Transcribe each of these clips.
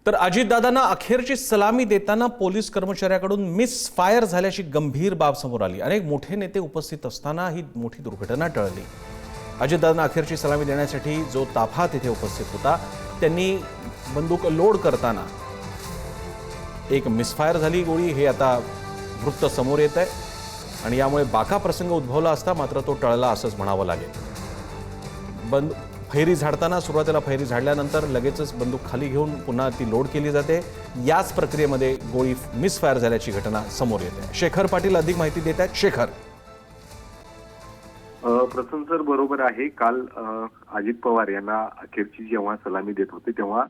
तर अजितदादांना अखेरची सलामी देताना पोलीस कर्मचाऱ्याकडून मिसफायर झाल्याची गंभीर बाब समोर आली। अनेक मोठे नेते उपस्थित असताना ही मोठी दुर्घटना टळली। अजितदादांना अखेरची सलामी देण्यासाठी जो ताफा तिथे उपस्थित होता त्यांनी बंदूक लोड करताना एक मिसफायर झाली गोळी, हे आता वृत्त समोर येत आहे आणि यामुळे बाका प्रसंग उद्भवला असता मात्र तो टळला असंच म्हणावं लागेल। फैरी झाडताना सुरुवातीला फैरी झाडल्यानंतर लगेचच बंदूक खाली घेऊन पुन्हा ती लोड केली जाते। याच प्रक्रियेमध्ये गोळी मिसफायर झाल्याची घटना समोर येते। शेखर पाटील अधिक माहिती देत आहेत। शेखर, प्रसन्न सर बरोबर आहे। काल अजित पवार यांना अखेरची जेव्हा सलामी देत होते तेव्हा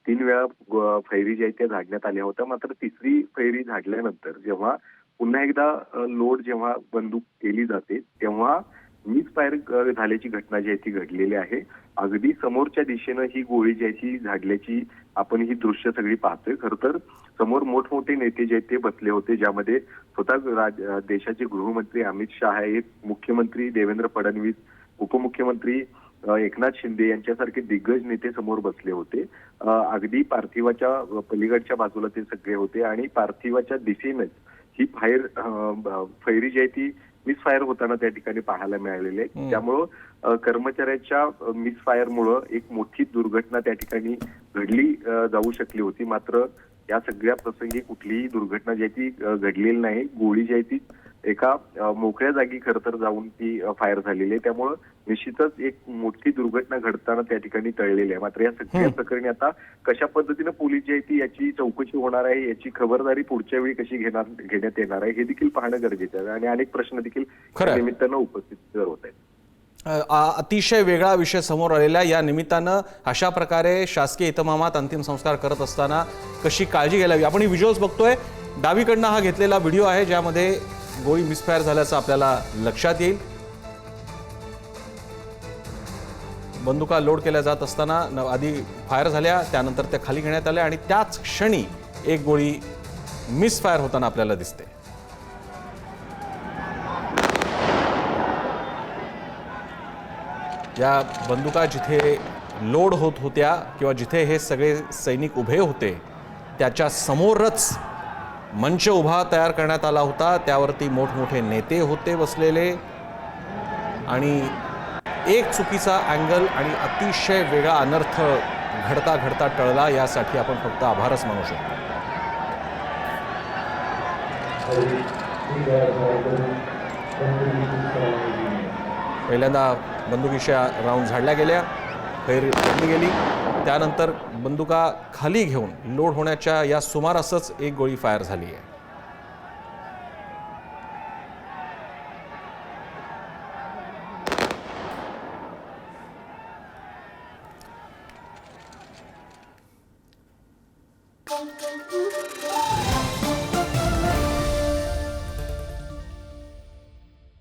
3 वेळा फैरी ज्या त्या झाडण्यात आल्या होत्या, मात्र तिसरी फैरी झाडल्यानंतर जेव्हा पुन्हा एकदा लोड जेव्हा बंदूक केली जाते तेव्हा मिसफायर झाल्याची घटना जी आहे ती घडलेली आहे। अगदी समोरच्या दिशेनं ही गोळी ज्याची झाडल्याची आपण ही दृश्य सगळी पाहतोय। खरं तर समोर मोठमोठे नेते जे आहेत ते बसले होते, ज्यामध्ये स्वतः देशाचे गृहमंत्री अमित शहा आहेत, मुख्यमंत्री देवेंद्र फडणवीस, उपमुख्यमंत्री एकनाथ शिंदे यांच्यासारखे दिग्गज नेते समोर बसले होते। अगदी पार्थिवाच्या पलीकडच्या बाजूला ते सगळे होते आणि पार्थिवाच्या दिशेनेच ही फैरी जी आहे ती मिसफायर होताना त्या ठिकाणी पाहायला मिळालेली आहे। त्यामुळं कर्मचाऱ्याच्या मिसफायरमुळं एक मोठी दुर्घटना त्या ठिकाणी घडली जाऊ शकली होती, मात्र या सगळ्या प्रसंगी कुठलीही दुर्घटना जी आहे ती घडलेली नाही। गोळी जी आहे ती एका मोकळ्या जागी खरं तर जाऊन ती फायर झालेली आहे, त्यामुळं निश्चितच एक मोठी दुर्घटना घडताना त्या ठिकाणी टळलेली आहे। मात्र या सगळ्या प्रकरणी आता कशा पद्धतीने पोलीस जी आहे ती याची चौकशी होणार आहे, याची खबरदारी पुढच्या वेळी कशी घेण्यात येणार आहे हे देखील पाहणं गरजेचं आहे आणि अनेक प्रश्न देखील निमित्तानं उपस्थित होत आहेत। अतिशय वेगळा विषय समोर आलेला या निमित्तानं अशा प्रकारे शासकीय इतमामात अंतिम संस्कार करत असताना कशी काळजी घ्यायला हवी आपण ही व्हिज्युअल्स बघतोय। डावीकडनं हा घेतलेला व्हिडिओ आहे ज्यामध्ये गोळी मिसफायर झाल्याचं आपल्याला लक्षात येईल। बंदुका लोड केल्या जात असताना आधी फायर झाल्या, त्यानंतर त्या खाली घेण्यात आल्या आणि त्याच क्षणी एक गोळी मिसफायर होताना आपल्याला दिसते। या बंदुका जिथे लोड होत होत्या किंवा जिथे हे सगळे सैनिक उभे होते त्याच्या समोरच मंच उभा तयार करण्यात आला होता, त्यावरती मोठमोठे नेते होते बसलेले आणि एक चुकीचा अँगल आणि अतिशय वेगळा अनर्थ घडता घडता टळला, यासाठी आपण फक्त आभारच मानू शकतो। पहिल्यांदा बंदुकीच्या राऊंड झाडल्या गेल्या, फैर झाडली गेली, त्यानंतर बंदुका खाली घेऊन लोड होण्याच्या या सुमारासच एक गोळी फायर झाली आहे।